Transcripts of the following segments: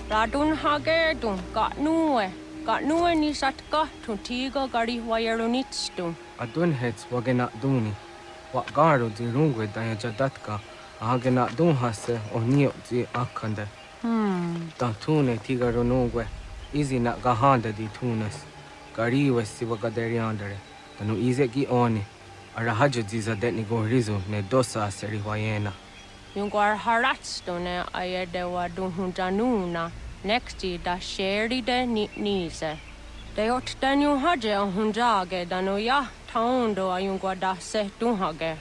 Radun hagedun Kennway ni satka tuntiga gari wayarunitstu. Adun hets wagena duni. Wa garo di rungwe daya jadatka. Ahagena dun hase o nio di akande. Ta tune tigaro nungwe. Izi na gahanda di tunes. Gariwe si wagaderiandere. Tanu ize gi oni. Arahajo ziza detni go rizu ne dosa aseri wayena. Yungar haratstone ayedewa dunhunjanuna. Nexti da sheri de nise. De ot danu haje hunjage danu ya taundo ayungwa da se dunhage.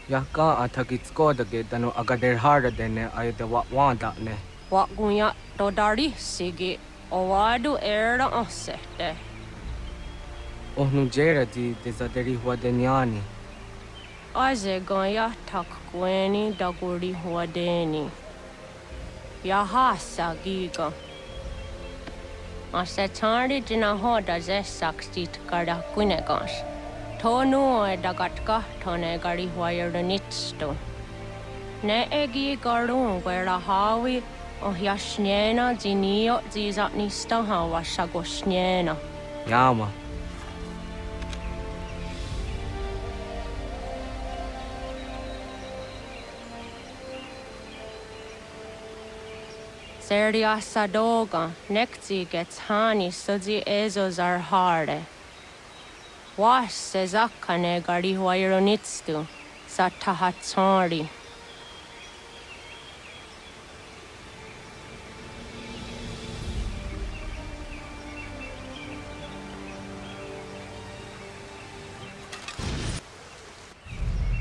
Ya ka atakitskoda danu agaderhara dene ayedewa wanda ne. Wa gunya do dari sigi owadu era osete. Ohnu jera di dezaderi huadenyani. Aze gonya takweni daguri huadeni. Yahasa giga. Ase tari jina hoda ze sakstit kada kunegas. Tonu e dagatka tone gari huayernitsto. Ne egi garun gwera hawi o yashnena zinio zizatnista hawa shagoshnena. Yama. Seria sadoga, nekti gets hani sudzi ezo zarhare. Was sezakane gari huayronitstu, satahatsari.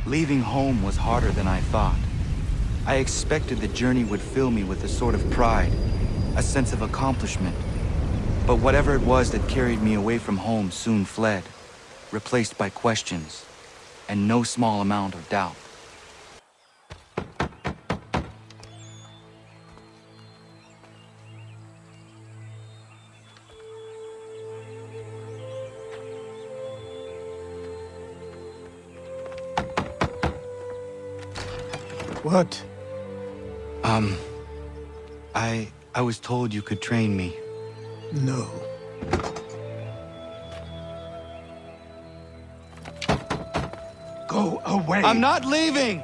Leaving home was harder than I thought. I expected the journey would fill me with a sort of pride, a sense of accomplishment. But whatever it was that carried me away from home soon fled, replaced by questions, and no small amount of doubt. What? I was told you could train me. No. Go away! I'm not leaving!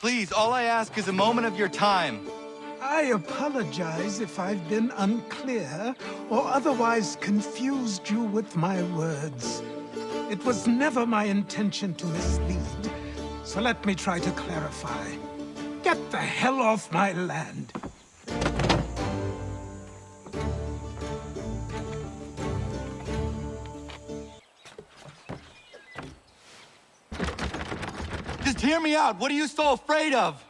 Please, all I ask is a moment of your time. I apologize if I've been unclear or otherwise confused you with my words. It was never my intention to mislead, so let me try to clarify. Get the hell off my land! Just hear me out. What are you so afraid of?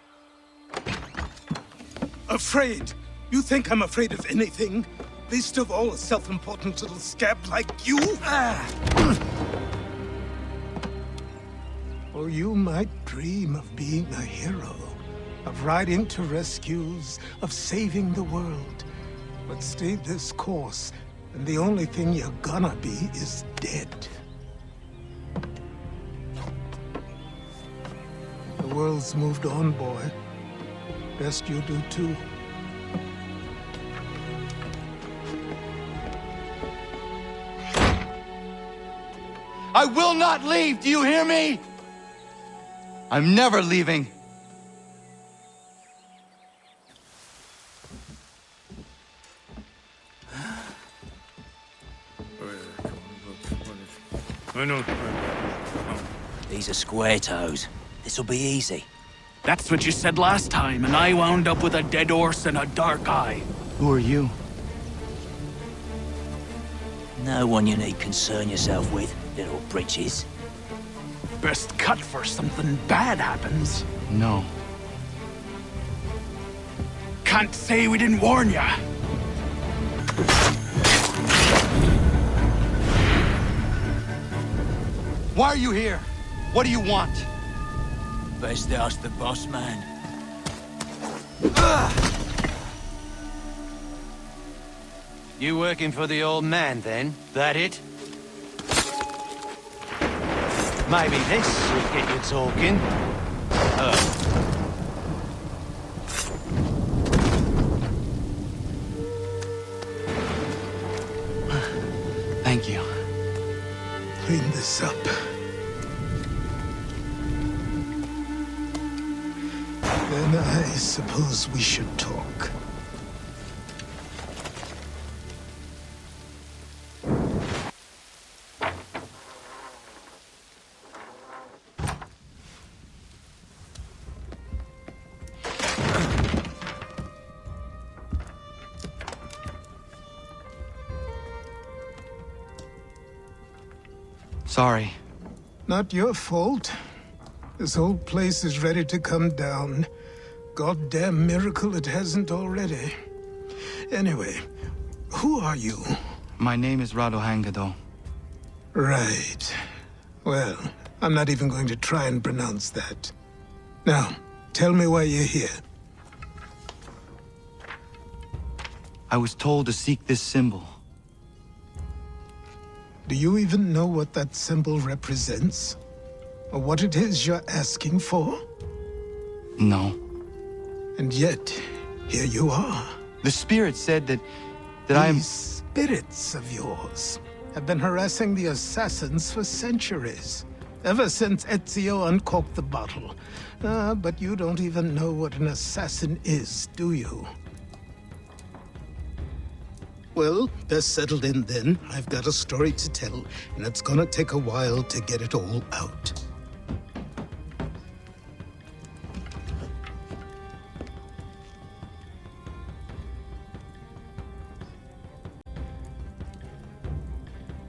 Afraid? You think I'm afraid of anything? Least of all a self-important little scab like you? Or you might dream of being a hero, of riding to rescues, of saving the world. But stay this course, and the only thing you're gonna be is dead. The world's moved on, boy. Best you do too. I will not leave, do you hear me? I'm never leaving. These are square toes. This'll be easy. That's what you said last time, and I wound up with a dead horse and a dark eye. Who are you? No one you need concern yourself with, little britches. Best cut for something bad happens. No. Can't say we didn't warn ya. Why are you here? What do you want? Best ask the boss man. You working for the old man, then? That it? Maybe this will get you talking. Thank you. Clean this up. Then I suppose we should talk. Sorry. Not your fault. This whole place is ready to come down. Goddamn miracle it hasn't already. Anyway, who are you? My name is Rado Hangado. Right. Well, I'm not even going to try and pronounce that. Now, tell me why you're here. I was told to seek this symbol. Do you even know what that symbol represents? Or what it is you're asking for? No. And yet, here you are. The spirit said that I am... These spirits of yours have been harassing the assassins for centuries. Ever since Ezio uncorked the bottle. But you don't even know what an assassin is, do you? Well, best settled in then. I've got a story to tell, and it's gonna take a while to get it all out.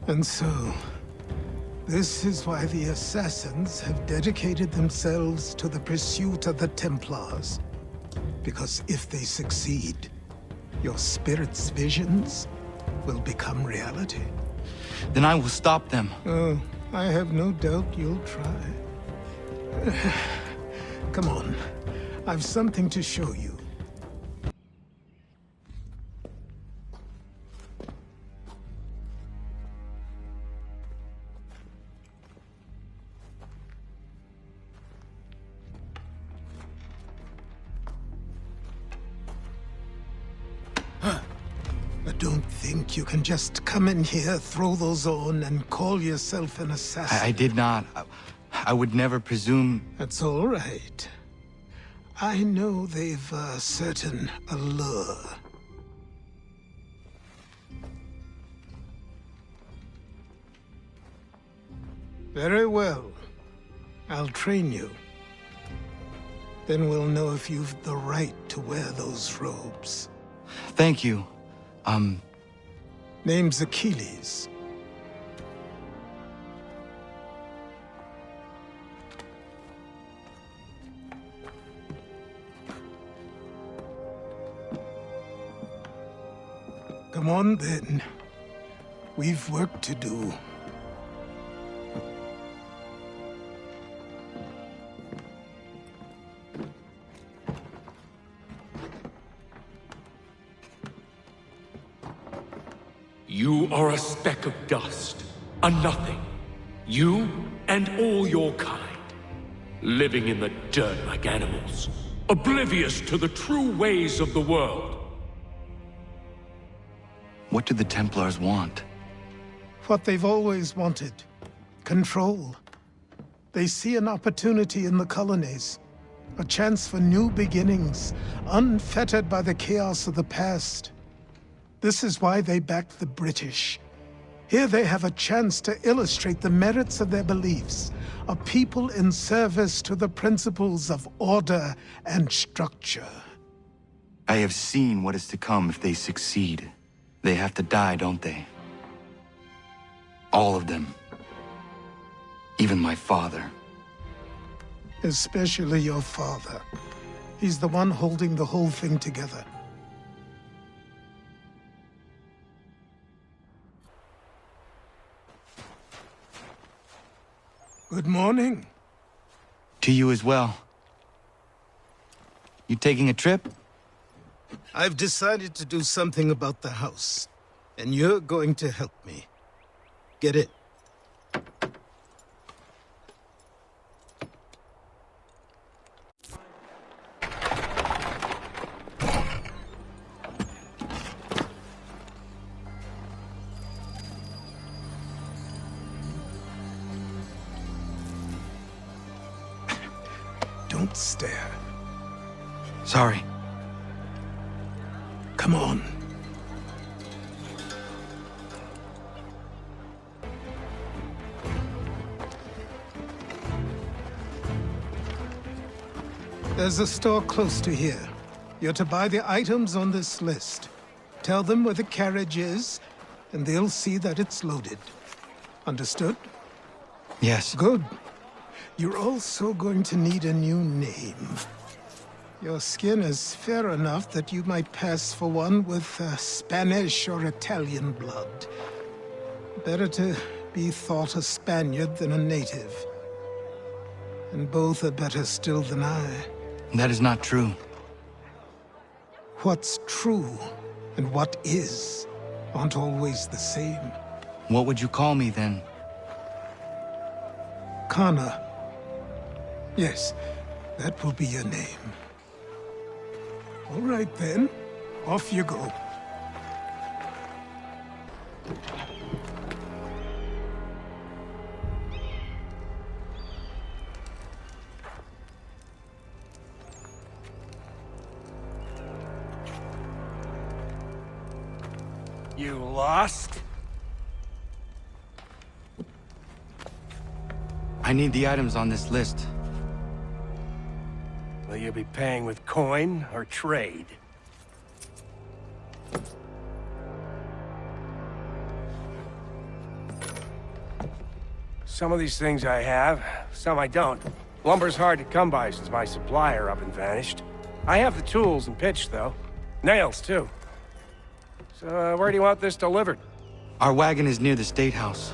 And so, this is why the Assassins have dedicated themselves to the pursuit of the Templars. Because if they succeed, your spirit's visions will become reality. Then I will stop them. Oh, I have no doubt you'll try. Come on, I've something to show you. Don't think you can just come in here, throw those on, and call yourself an assassin. I did not. I would never presume... That's all right. I know they've a certain allure. Very well. I'll train you. Then we'll know if you've the right to wear those robes. Thank you. Name's Achilles. Come on, then. We've work to do. You are a speck of dust, a nothing. You and all your kind. living in the dirt like animals, oblivious to the true ways of the world. What do the Templars want? What they've always wanted. Control. They see an opportunity in the colonies. A chance for new beginnings, unfettered by the chaos of the past. This is why they backed the British. Here they have a chance to illustrate the merits of their beliefs, a people in service to the principles of order and structure. I have seen what is to come if they succeed. They have to die, don't they? All of them. Even my father. Especially your father. He's the one holding the whole thing together. Good morning. To you as well. You taking a trip? I've decided to do something about the house, and you're going to help me. Get it? Don't stare. Sorry. Come on. There's a store close to here. You're to buy the items on this list. Tell them where the carriage is, and they'll see that it's loaded. Understood? Yes. Good. You're also going to need a new name. Your skin is fair enough that you might pass for one with Spanish or Italian blood. Better to be thought a Spaniard than a native. And both are better still than I. That is not true. What's true and what is aren't always the same. What would you call me then? Kana. Yes, that will be your name. All right then, off you go. You lost? I need the items on this list. Will you be paying with coin or trade? Some of these things I have, some I don't. Lumber's hard to come by since my supplier up and vanished. I have the tools and pitch, though. Nails, too. So, where do you want this delivered? Our wagon is near the State House.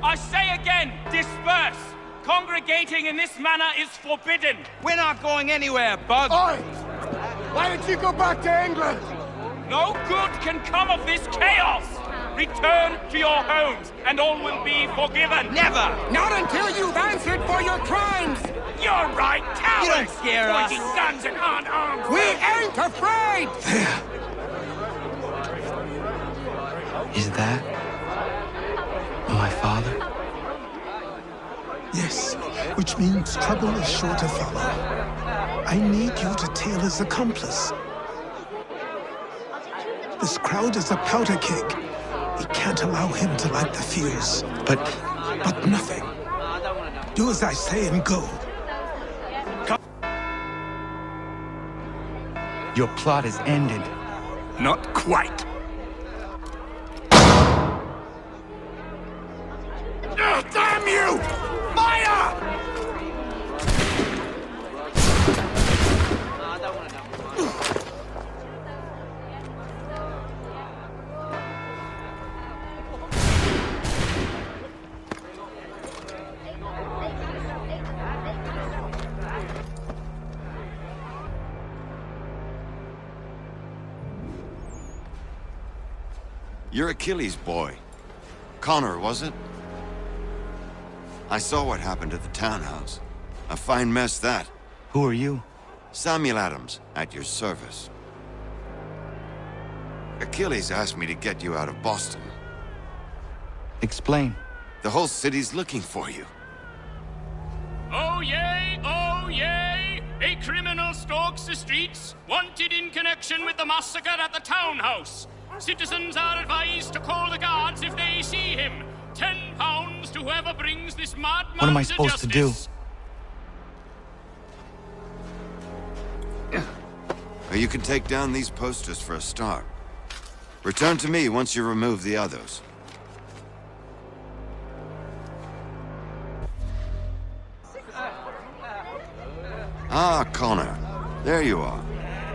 I say again, disperse! Congregating in this manner is forbidden! We're not going anywhere, Bug! Oi! Why don't you go back to England? No good can come of this chaos! Return to your homes, and all will be forgiven! Never! Not until you've answered for your crimes! You're right, cowards! You don't scare us. Pointing guns and aren't armed! We ain't afraid! Is that my father? Yes, which means trouble is sure to follow. I need you to tail his accomplice. This crowd is a powder keg. We can't allow him to light the fuse. But nothing. Do as I say and go. your plot is ended. Not quite. Damn you! Fire! You're Achilles' boy. Connor, was it? I saw what happened at the townhouse. A fine mess, that. Who are you? Samuel Adams, at your service. Achilles asked me to get you out of Boston. Explain. The whole city's looking for you. Oh yay, oh yay! A criminal stalks the streets, wanted in connection with the massacre at the townhouse. Citizens are advised to call the guards if they see him. £10 to whoever brings this madman What am I supposed to do? Well, you can take down these posters for a start. Return to me once you remove the others. Ah, Connor. There you are.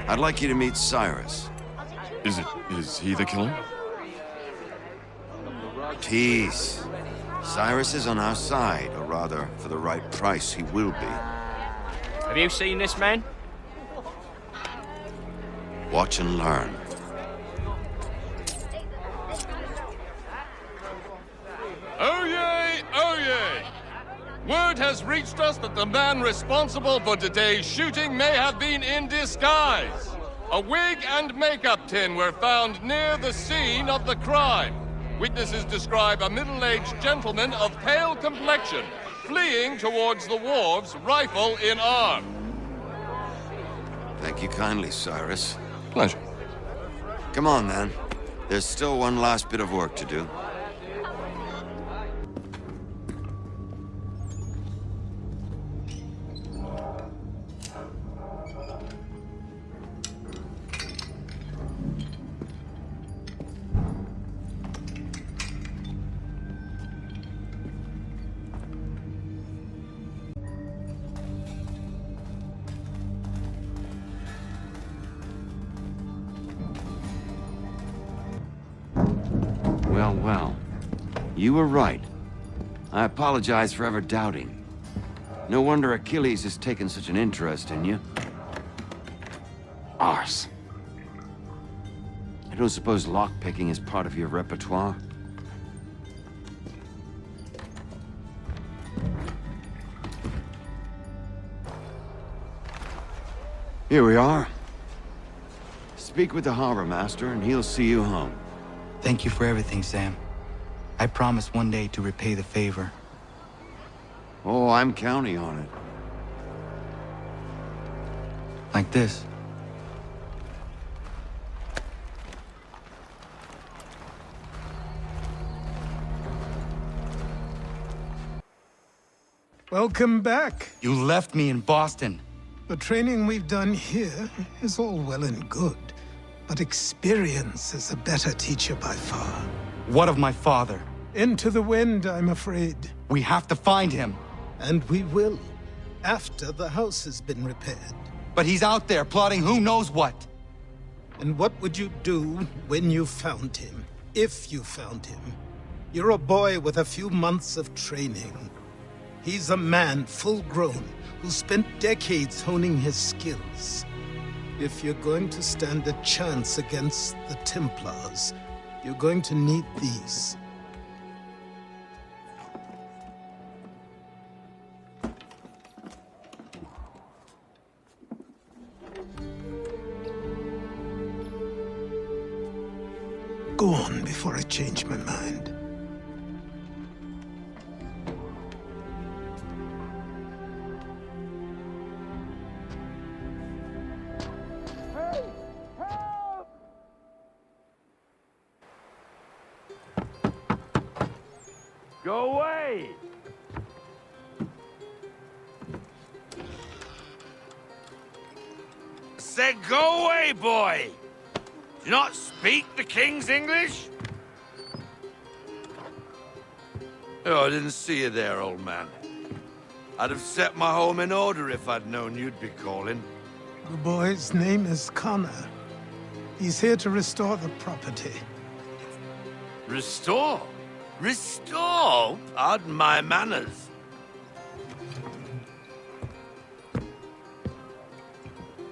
I'd like you to meet Cyrus. Is he the killer? Peace. Cyrus is on our side, or rather, for the right price, he will be. Have you seen this man? Watch and learn. Oh yay! Oh yay! Word has reached us that the man responsible for today's shooting may have been in disguise. A wig and makeup tin were found near the scene of the crime. Witnesses describe a middle-aged gentleman of pale complexion fleeing towards the wharves, rifle in arm. Thank you kindly, Cyrus. Pleasure. Come on, then. There's still one last bit of work to do. Well, well. You were right. I apologize for ever doubting. No wonder Achilles has taken such an interest in you. Arse. I don't suppose lockpicking is part of your repertoire? Here we are. Speak with the harbor master and he'll see you home. Thank you for everything, Sam. I promise one day to repay the favor. Oh, I'm counting on it. Like this. Welcome back. You left me in Boston. The training we've done here is all well and good, but experience is a better teacher by far. What of my father? Into the wind, I'm afraid. We have to find him. And we will, after the house has been repaired. But he's out there plotting who knows what. And what would you do when you found him? If you found him? You're a boy with a few months of training. He's a man full grown who spent decades honing his skills. If you're going to stand a chance against the Templars, you're going to need these. Go on before I change my mind. Go away! I said go away, boy! Do you not speak the King's English? Oh, I didn't see you there, old man. I'd have set my home in order if I'd known you'd be calling. The boy's name is Connor. He's here to restore the property. Restore? Restore? Pardon my manners.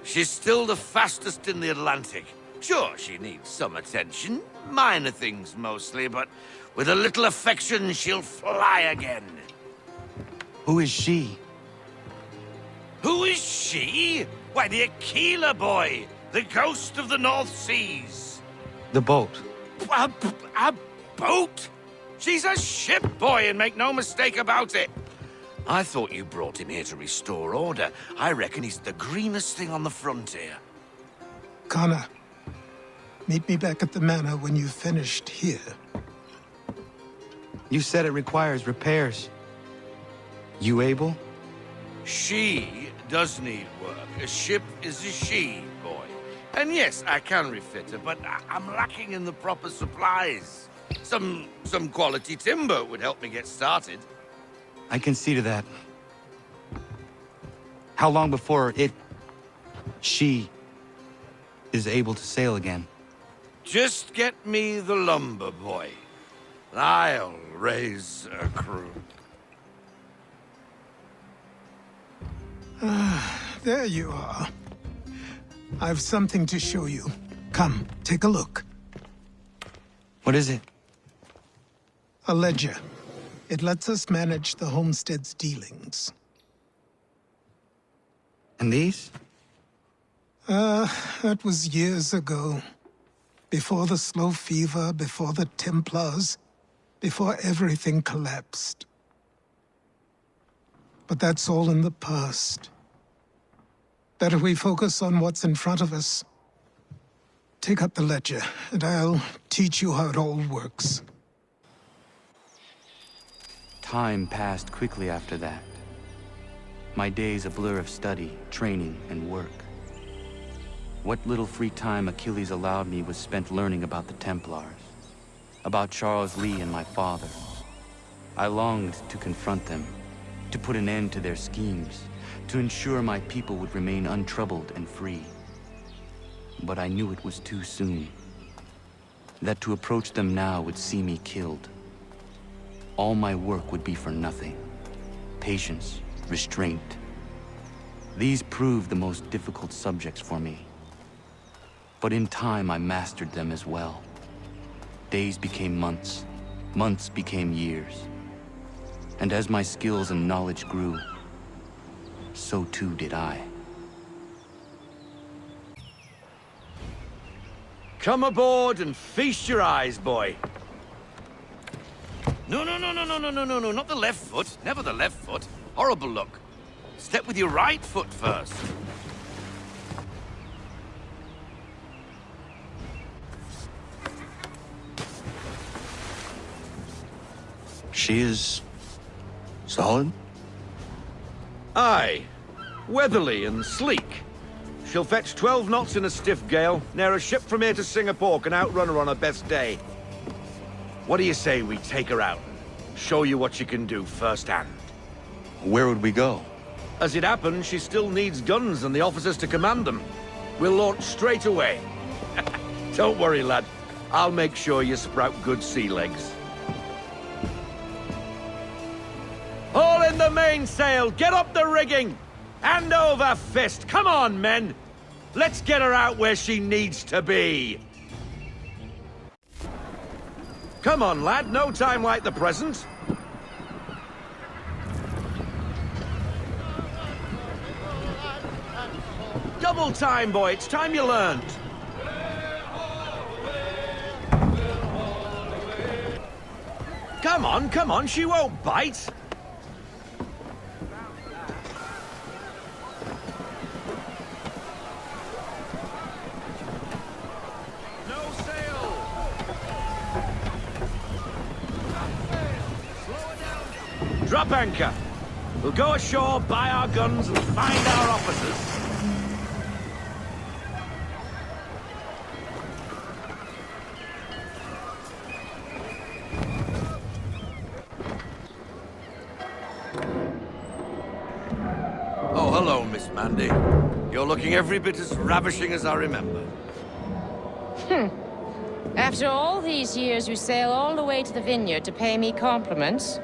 She's still the fastest in the Atlantic. Sure, she needs some attention. Minor things mostly, but with a little affection, she'll fly again. Who is she? Who is she? Why, the Aquila boy, the ghost of the North Seas. The boat. A boat? She's a ship boy, and make no mistake about it. I thought you brought him here to restore order. I reckon he's the greenest thing on the frontier. Connor, meet me back at the manor when you've finished here. You said it requires repairs. You able? She does need work. A ship is a she, boy. And yes, I can refit her, but I'm lacking in the proper supplies. Some quality timber would help me get started. I can see to that. How long before she is able to sail again? Just get me the lumber, boy. I'll raise a crew. There you are. I've something to show you. Come, take a look. What is it? A ledger. It lets us manage the homestead's dealings. And these? That was years ago. Before the slow fever, before the Templars, before everything collapsed. But that's all in the past. Better we focus on what's in front of us. Take up the ledger, and I'll teach you how it all works. Time passed quickly after that. My days a blur of study, training, and work. What little free time Achilles allowed me was spent learning about the Templars, about Charles Lee and my father. I longed to confront them, to put an end to their schemes, to ensure my people would remain untroubled and free. But I knew it was too soon, that to approach them now would see me killed. All my work would be for nothing. Patience, restraint. These proved the most difficult subjects for me. But in time, I mastered them as well. Days became months, months became years. And as my skills and knowledge grew, so too did I. Come aboard and feast your eyes, boy. No, not the left foot. Never the left foot. Horrible look. Step with your right foot first. She is solid? Aye. Weatherly and sleek. She'll fetch 12 knots in a stiff gale. Ne'er a ship from here to Singapore can outrun her on her best day. What do you say we take her out? Show you what she can do firsthand. Where would we go? As it happens, she still needs guns and the officers to command them. We'll launch straight away. Don't worry, lad. I'll make sure you sprout good sea legs. Haul in the mainsail! Get up the rigging! Hand over fist! Come on, men! Let's get her out where she needs to be! Come on, lad. No time like the present. Double time, boy. It's time you learned. Come on. She won't bite. No sail. Drop anchor. We'll go ashore, buy our guns, and find our officers. Oh, hello, Miss Mandy. You're looking every bit as ravishing as I remember. After all these years, you sail all the way to the vineyard to pay me compliments?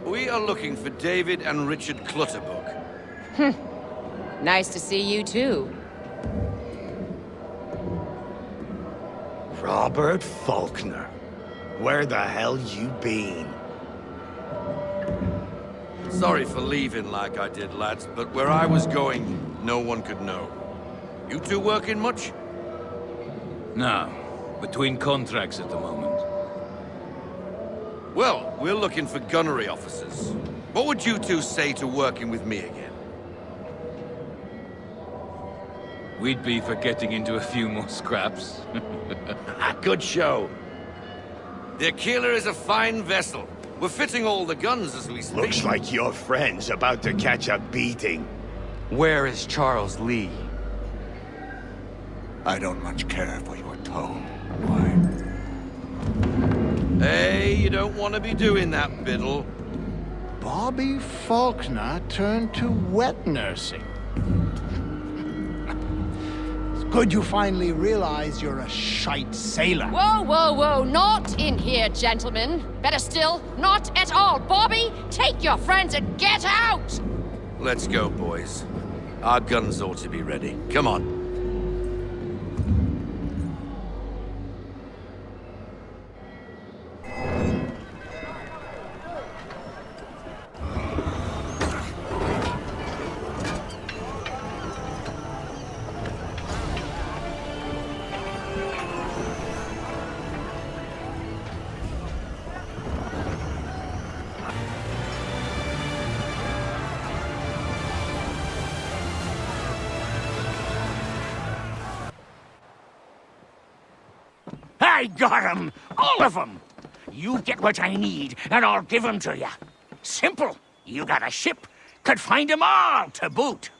We are looking for David and Richard Clutterbuck. Nice to see you, too. Robert Faulkner. Where the hell you been? Sorry for leaving like I did, lads, but where I was going, no one could know. You two working much? No. Between contracts at the moment. Well, we're looking for gunnery officers. What would you two say to working with me again? We'd be for getting into a few more scraps. Good show. The Aquila is a fine vessel. We're fitting all the guns as we speak. Looks like your friend's about to catch a beating. Where is Charles Lee? I don't much care for your tone. Hey, you don't want to be doing that, Biddle. Bobby Faulkner turned to wet nursing. It's good you finally realize you're a shite sailor. Whoa, whoa, whoa, not in here, gentlemen. Better still, not at all. Bobby, take your friends and get out! Let's go, boys. Our guns ought to be ready. Come on. I got 'em! All of 'em! You get what I need, and I'll give 'em to you. Simple. You got a ship, could find 'em all to boot.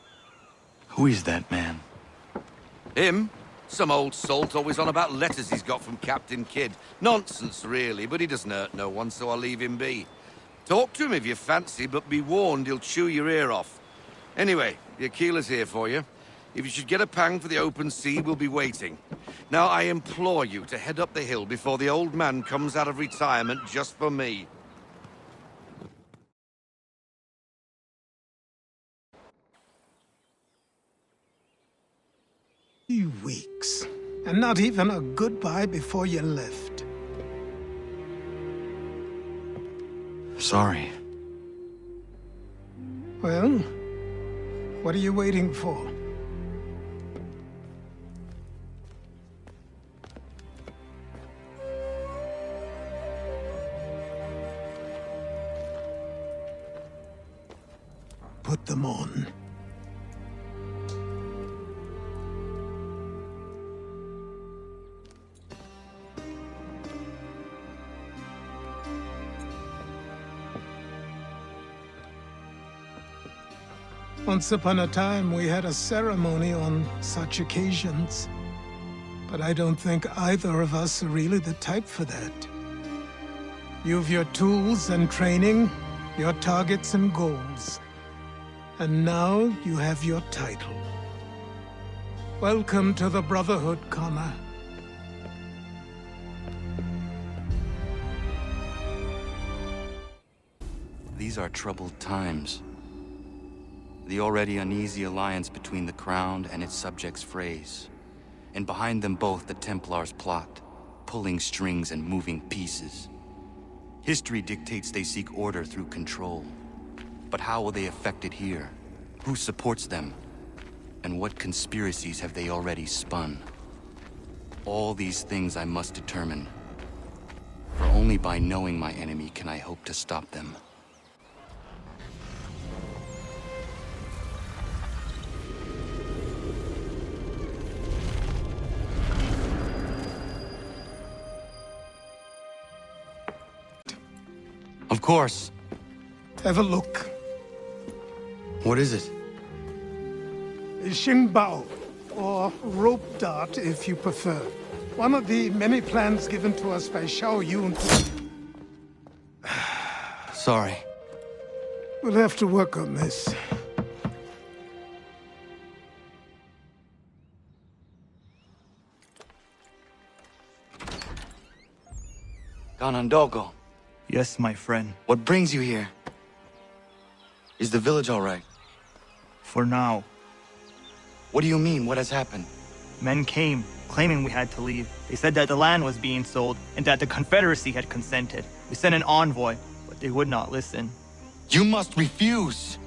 Who is that man? Him? Some old salt always on about letters he's got from Captain Kidd. Nonsense, really, but he doesn't hurt no one, so I'll leave him be. Talk to him if you fancy, but be warned he'll chew your ear off. Anyway, the Aquila's here for you. If you should get a pang for the open sea, we'll be waiting. Now, I implore you to head up the hill before the old man comes out of retirement just for me. 3 weeks, and not even a goodbye before you left. Sorry. Well, what are you waiting for? Put them on. Once upon a time, we had a ceremony on such occasions. But I don't think either of us are really the type for that. You've your tools and training, your targets and goals. And now you have your title. Welcome to the Brotherhood, Connor. These are troubled times. The already uneasy alliance between the Crown and its subjects frays. And behind them both the Templars plot, pulling strings and moving pieces. History dictates they seek order through control. But how will they affect it here? Who supports them? And what conspiracies have they already spun? All these things I must determine. For only by knowing my enemy can I hope to stop them. Of course. Have a look. What is it? Xingbao, or rope dart if you prefer. One of the many plans given to us by Xiao Yun. Sorry. We'll have to work on this. Ganandogo. Yes, my friend. What brings you here? Is the village all right? For now. What do you mean? What has happened? Men came, claiming we had to leave. They said that the land was being sold and that the Confederacy had consented. We sent an envoy, but they would not listen. You must refuse.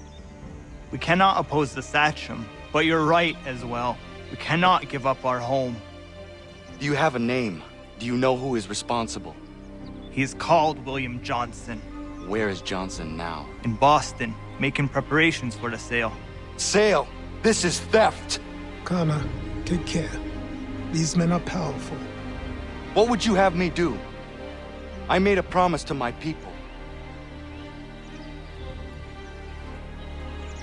We cannot oppose the Sachem, but you're right as well. We cannot give up our home. Do you have a name? Do you know who is responsible? He is called William Johnson. Where is Johnson now? In Boston, making preparations for the sale. Sale? This is theft! Connor, take care. These men are powerful. What would you have me do? I made a promise to my people.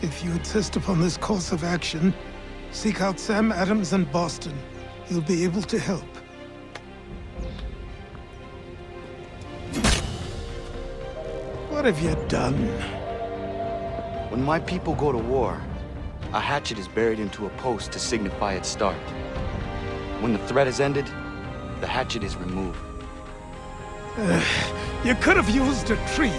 If you insist upon this course of action, seek out Sam Adams in Boston. He'll be able to help. What have you done? When my people go to war, a hatchet is buried into a post to signify its start. When the threat is ended, the hatchet is removed. You could have used a tree.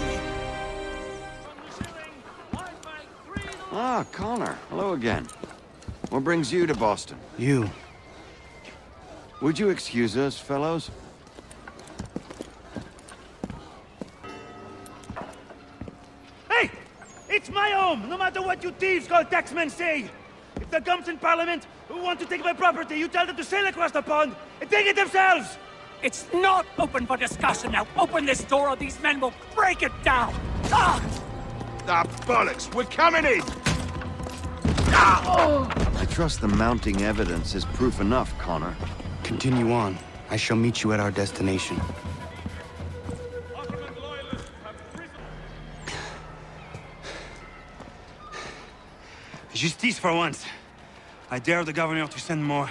Ah, Connor. Hello again. What brings you to Boston? You. Would you excuse us, fellows? Hey! It's my home, no matter what you thieves called taxmen say! If the gums in Parliament who want to take my property, you tell them to sail across the pond and take it themselves! It's not open for discussion now. Open this door or these men will break it down. Ah! Ah, bollocks! We're coming in! I trust the mounting evidence is proof enough, Connor. Continue on. I shall meet you at our destination. Justice for once. I dare the governor to send more.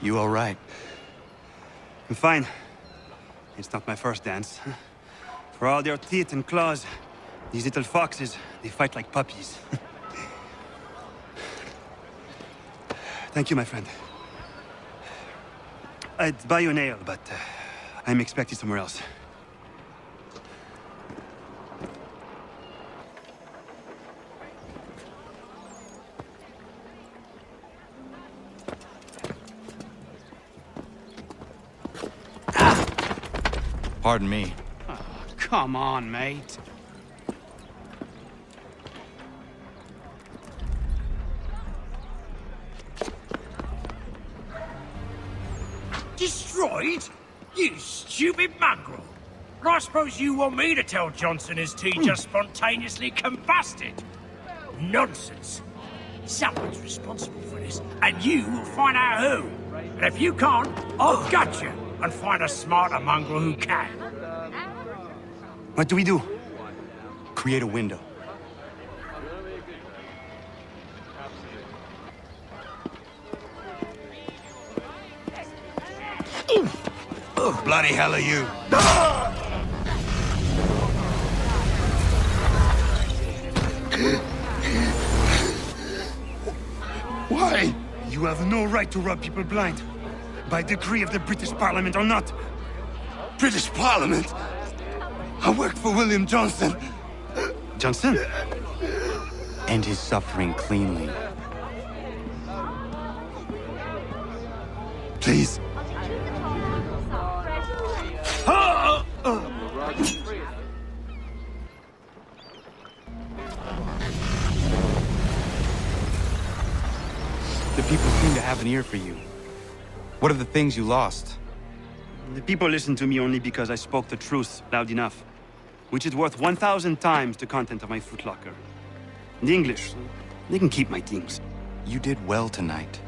You all right? I'm fine. It's not my first dance. For all their teeth and claws, these little foxes, they fight like puppies. Thank you, my friend. I'd buy you an ale, but I'm expecting somewhere else. Pardon me. Oh, come on, mate. Destroyed? You stupid mongrel! I suppose you want me to tell Johnson his tea just spontaneously combusted? Nonsense! Someone's responsible for this, and you will find out who. And if you can't, I'll gut you and find a smarter mongrel who can. What do we do? Create a window. Bloody hell are you? Why? You have no right to rob people blind. By decree of the British Parliament or not. British Parliament? I worked for William Johnson. Johnson? End his suffering cleanly. Please. The people seem to have an ear for you. What are the things you lost? The people listen to me only because I spoke the truth loud enough. Which is worth 1,000 times the content of my footlocker. The English, they can keep my things. You did well tonight.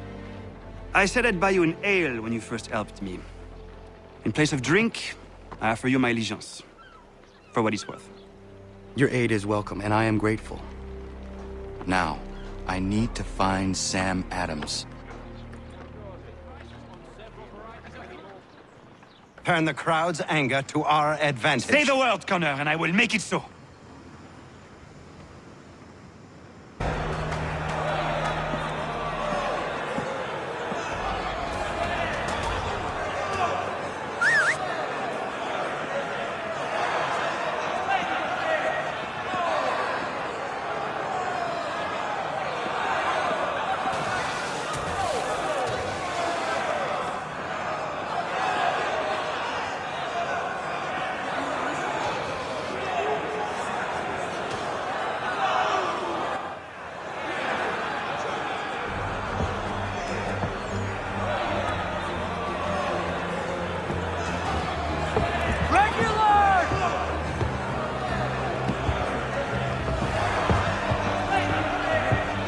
I said I'd buy you an ale when you first helped me. In place of drink, I offer you my allegiance. For what it's worth. Your aid is welcome, and I am grateful. Now, I need to find Sam Adams. Turn the crowd's anger to our advantage. Say the word, Connor, and I will make it so.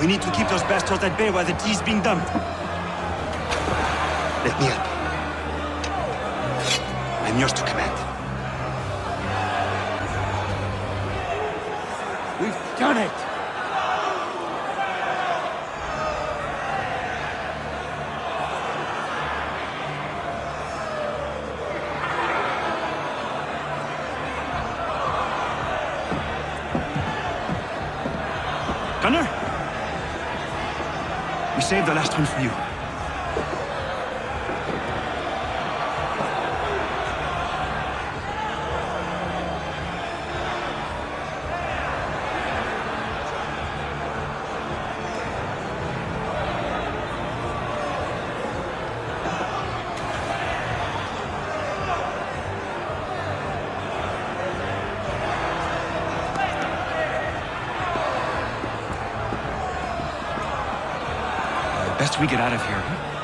We need to keep those bastards at bay while the tea's being dumped. Let me help you. I'm yours to command. We've done it! Gunner? We saved the last one for you. Best we get out of here, huh?